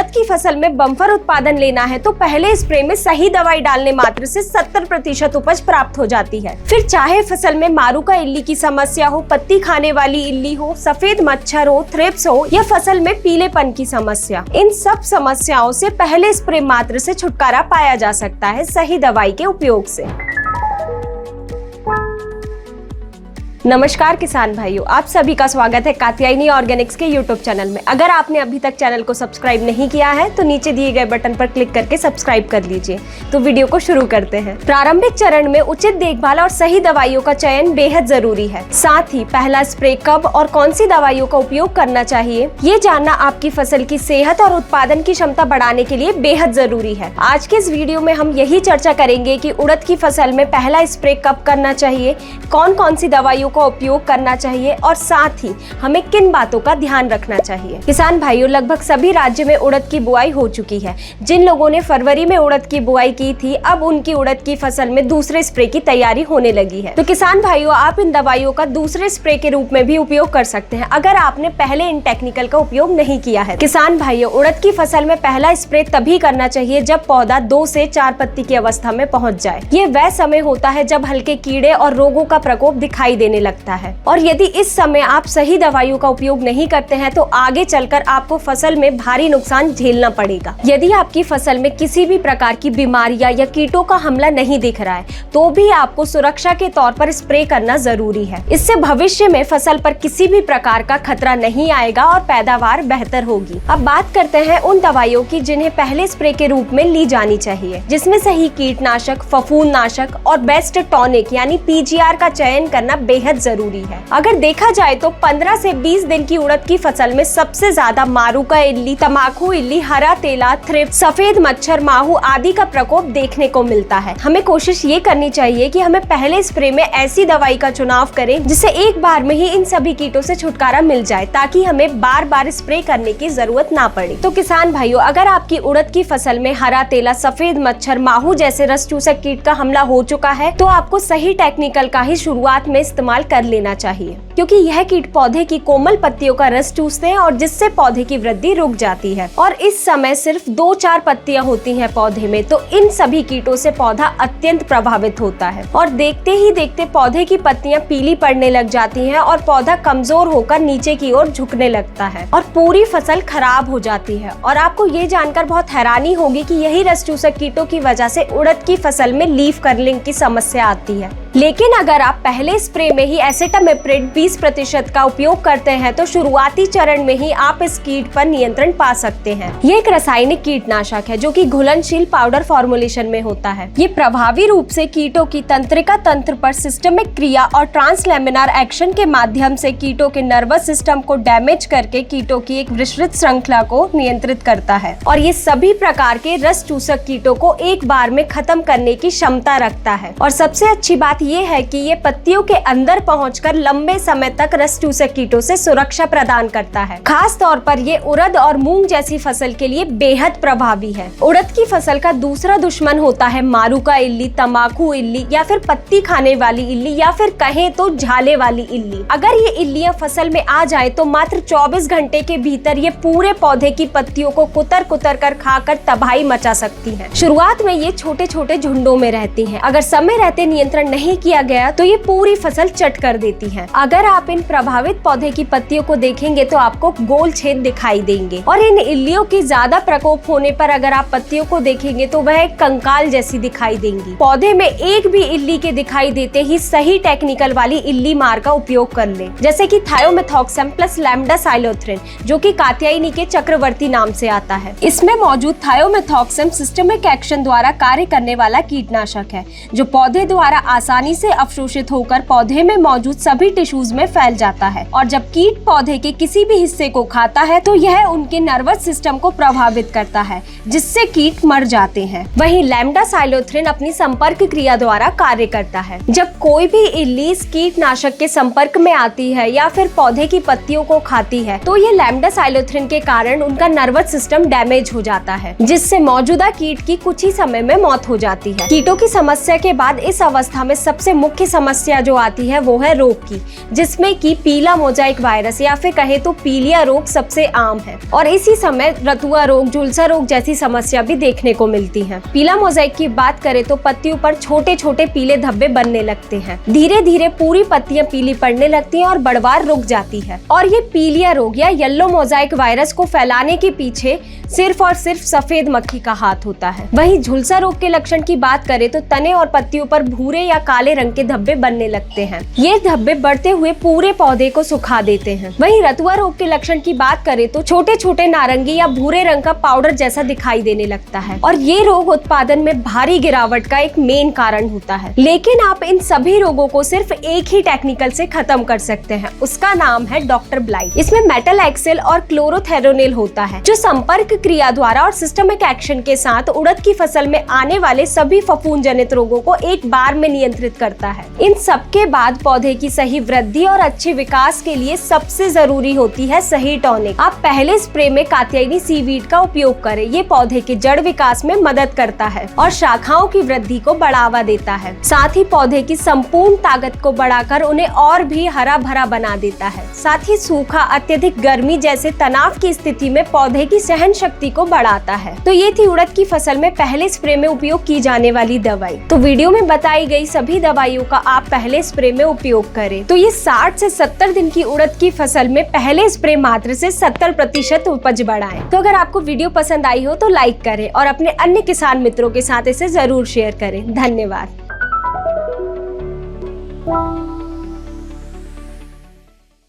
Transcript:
उड़द की फसल में बम्पर उत्पादन लेना है तो पहले स्प्रे में सही दवाई डालने मात्र से 70% उपज प्राप्त हो जाती है। फिर चाहे फसल में मारूका इल्ली की समस्या हो, पत्ती खाने वाली इल्ली हो, सफेद मच्छर हो, थ्रिप्स हो या फसल में पीलेपन की समस्या, इन सब समस्याओं से पहले स्प्रे मात्र से छुटकारा पाया जा सकता है सही दवाई के उपयोग से। नमस्कार किसान भाइयों, आप सभी का स्वागत है कात्यायनी ऑर्गेनिक्स के यूट्यूब चैनल में। अगर आपने अभी तक चैनल को सब्सक्राइब नहीं किया है तो नीचे दिए गए बटन पर क्लिक करके सब्सक्राइब कर लीजिए। तो वीडियो को शुरू करते हैं। प्रारंभिक चरण में उचित देखभाल और सही दवाइयों का चयन बेहद जरूरी है। साथ ही पहला स्प्रे कब और कौन सी दवाइयों का उपयोग करना चाहिए, ये जानना आपकी फसल की सेहत और उत्पादन की क्षमता बढ़ाने के लिए बेहद जरूरी है। आज के इस वीडियो में हम यही चर्चा करेंगे कि उड़द की फसल में पहला स्प्रे कब करना चाहिए, कौन कौन सी दवाइयों का उपयोग करना चाहिए और साथ ही हमें किन बातों का ध्यान रखना चाहिए। किसान भाइयों, लगभग सभी राज्य में उड़द की बुआई हो चुकी है। जिन लोगों ने फरवरी में उड़द की बुआई की थी, अब उनकी उड़द की फसल में दूसरे स्प्रे की तैयारी होने लगी है। तो किसान भाइयों, आप इन दवाइयों का दूसरे स्प्रे के रूप में भी उपयोग कर सकते हैं अगर आपने पहले इन टेक्निकल का उपयोग नहीं किया है। किसान भाइयों, उड़द की फसल में पहला स्प्रे तभी करना चाहिए जब पौधा 2 से 4 पत्ती की अवस्था में पहुंच जाए। ये वह समय होता है जब हल्के कीड़े और रोगों का प्रकोप दिखाई देने लगता है और यदि इस समय आप सही दवाइयों का उपयोग नहीं करते हैं तो आगे चलकर आपको फसल में भारी नुकसान झेलना पड़ेगा। यदि आपकी फसल में किसी भी प्रकार की बीमारियां या कीटों का हमला नहीं दिख रहा है तो भी आपको सुरक्षा के तौर पर स्प्रे करना जरूरी है। इससे भविष्य में फसल पर किसी भी प्रकार का खतरा नहीं आएगा और पैदावार बेहतर होगी। अब बात करते हैं उन दवाइयों की जिन्हें पहले स्प्रे के रूप में ली जानी चाहिए, जिसमें सही कीटनाशक, फफूंदनाशक और बेस्ट टॉनिक यानी PGR का चयन करना बेहद जरूरी है। अगर देखा जाए तो 15 से 20 दिन की उड़द की फसल में सबसे ज्यादा मारूका इल्ली, तमाकू इल्ली, हरा तेला, थ्रिप्स, सफेद मच्छर, माहू आदि का प्रकोप देखने को मिलता है। हमें कोशिश ये करनी चाहिए कि हमें पहले स्प्रे में ऐसी दवाई का चुनाव करें जिससे एक बार में ही इन सभी कीटों से छुटकारा मिल जाए, ताकि हमें बार बार स्प्रे करने की जरूरत ना पड़े। तो किसान भाइयों, अगर आपकी उड़द की फसल में हरा तेला, सफेद मच्छर, माहू जैसे रस चूसक कीट का हमला हो चुका है तो आपको सही टेक्निकल का ही शुरुआत में इस्तेमाल कर लेना चाहिए, क्योंकि यह कीट पौधे की कोमल पत्तियों का रस चूसते हैं और जिससे पौधे की वृद्धि रुक जाती है। और इस समय सिर्फ 2-4 पत्तियां होती हैं पौधे में, तो इन सभी कीटों से पौधा अत्यंत प्रभावित होता है और देखते ही देखते पौधे की पत्तियां पीली पड़ने लग जाती हैं और पौधा कमजोर होकर नीचे की ओर झुकने लगता है और पूरी फसल खराब हो जाती है। और आपको ये जानकर बहुत हैरानी होगी कि यही रस चूसक कीटों की वजह से उड़द की फसल में लीफ कर्लिंग की समस्या आती है। लेकिन अगर आप पहले स्प्रे में ही एसिटामिप्रिड 20% का उपयोग करते हैं तो शुरुआती चरण में ही आप इस कीट पर नियंत्रण पा सकते हैं। ये एक रासायनिक कीटनाशक है जो कि घुलनशील पाउडर फॉर्मुलेशन में होता है। ये प्रभावी रूप से कीटों की तंत्रिका तंत्र पर सिस्टमिक क्रिया और ट्रांसलेमिनार एक्शन के माध्यम से कीटों के नर्वस सिस्टम को डैमेज करके कीटों की एक विस्तृत श्रृंखला को नियंत्रित करता है और ये सभी प्रकार के रस चूसक कीटों को एक बार में खत्म करने की क्षमता रखता है। और सबसे अच्छी बात ये है कि ये पत्तियों के अंदर पहुंचकर लंबे समय तक रस चूसक कीटों से सुरक्षा प्रदान करता है। खास तौर पर ये उड़द और मूंग जैसी फसल के लिए बेहद प्रभावी है। उड़द की फसल का दूसरा दुश्मन होता है मारूका इल्ली, तमाकू इल्ली या फिर पत्ती खाने वाली इल्ली या फिर कहें तो झाले वाली इल्ली। अगर ये इल्लियां फसल में आ जाए तो मात्र 24 घंटे के भीतर ये पूरे पौधे की पत्तियों को कुतर कुतर कर खाकर तबाही मचा सकती है। शुरुआत में ये छोटे छोटे झुंडों में रहती है। अगर समय रहते नियंत्रण नहीं किया गया तो ये पूरी फसल चट कर देती है। अगर आप इन प्रभावित पौधे की पत्तियों को देखेंगे तो आपको गोल छेद दिखाई देंगे और इन इल्लियों की ज्यादा प्रकोप होने पर अगर आप पत्तियों को देखेंगे तो वह एक कंकाल जैसी दिखाई देंगी। पौधे में एक भी इल्ली के दिखाई देते ही सही टेक्निकल वाली इल्ली मार का उपयोग कर ले, जैसे कि थायोमेथॉक्सम प्लस लैम्डासाइलोथ्रिन, जो कि कात्यायनी के चक्रवर्ती नाम से आता है। इसमें मौजूद थायोमेथॉक्सम सिस्टमिक एक्शन द्वारा कार्य करने वाला कीटनाशक है जो पौधे द्वारा आसानी से अवशोषित होकर पौधे में मौजूद सभी टिश्यूज में फैल जाता है और जब कीट पौधे के किसी भी हिस्से को खाता है तो यह उनके नर्वस सिस्टम को प्रभावित करता है, जिससे कीट मर जाते हैं। वहीं लैम्डासाइलोथ्रिन अपनी संपर्क क्रिया द्वारा कार्य करता है। जब कोई भी इल्ली इस कीटनाशक के संपर्क में आती है या फिर पौधे की पत्तियों को खाती है तो ये लैम्डासाइलोथ्रिन के कारण उनका नर्वस सिस्टम डैमेज हो जाता है, जिससे मौजूदा कीट की कुछ ही समय में मौत हो जाती है। कीटों की समस्या के बाद इस अवस्था में सबसे मुख्य समस्या जो आती है वो है रोग की, जिसमें कि पीला मोजाइक वायरस या फिर कहे तो पीलिया रोग सबसे आम है। और इसी समय रतुआ रोग, झुलसा रोग जैसी समस्या भी देखने को मिलती है। पीला मोजाइक की बात करें तो पत्तियों पर छोटे छोटे पीले धब्बे बनने लगते हैं। धीरे धीरे पूरी पत्तियां पीली पड़ने लगती हैं और बढ़वार रुक जाती है। और ये पीलिया रोग या येलो मोजाइक वायरस को फैलाने के पीछे सिर्फ और सिर्फ सफेद मक्खी का हाथ होता है। वहीं झुलसा रोग के लक्षण की बात करें तो तने और पत्तियों पर भूरे या काले रंग के धब्बे बनने लगते हैं। ये धब्बे बढ़ते हुए पूरे पौधे को सुखा देते हैं। वहीं रतुआ रोग के लक्षण की बात करें तो छोटे छोटे नारंगी या भूरे रंग का पाउडर जैसा दिखाई देने लगता है और ये रोग उत्पादन में भारी गिरावट का एक मेन कारण होता है। लेकिन आप इन सभी रोगों को सिर्फ एक ही टेक्निकल से खत्म कर सकते हैं, उसका नाम है डॉक्टर ब्लाइट। इसमें मेटल एक्सेल और क्लोरोथेरोनिल होता है जो संपर्क क्रिया द्वारा और सिस्टमिक एक्शन के साथ उड़द की फसल में आने वाले सभी फफूंद जनित रोगों को एक बार में नियंत्रित करता है। इन सब के बाद पौधे की सही वृद्धि और अच्छे विकास के लिए सबसे जरूरी होती है सही टॉनिक। आप पहले स्प्रे में कात्यायनी सीवीड का उपयोग करें। ये पौधे के जड़ विकास में मदद करता है और शाखाओं की वृद्धि को बढ़ावा देता है। साथ ही पौधे की संपूर्ण ताकत को बढ़ाकर उन्हें और भी हरा भरा बना देता है। साथ ही सूखा, अत्यधिक गर्मी जैसे तनाव की स्थिति में पौधे की सहन शक्ति को बढ़ाता है। तो ये थी उड़द की फसल में पहले स्प्रे में उपयोग की जाने वाली दवाई। तो वीडियो में बताई गई सभी दवाइयों का आप पहले स्प्रे में उपयोग करें तो ये 60 से 70 दिन की उड़द की फसल में पहले स्प्रे मात्र से 70% उपज बढ़ाएं। तो अगर आपको वीडियो पसंद आई हो तो लाइक करें और अपने अन्य किसान मित्रों के साथ इसे जरूर शेयर करें। धन्यवाद।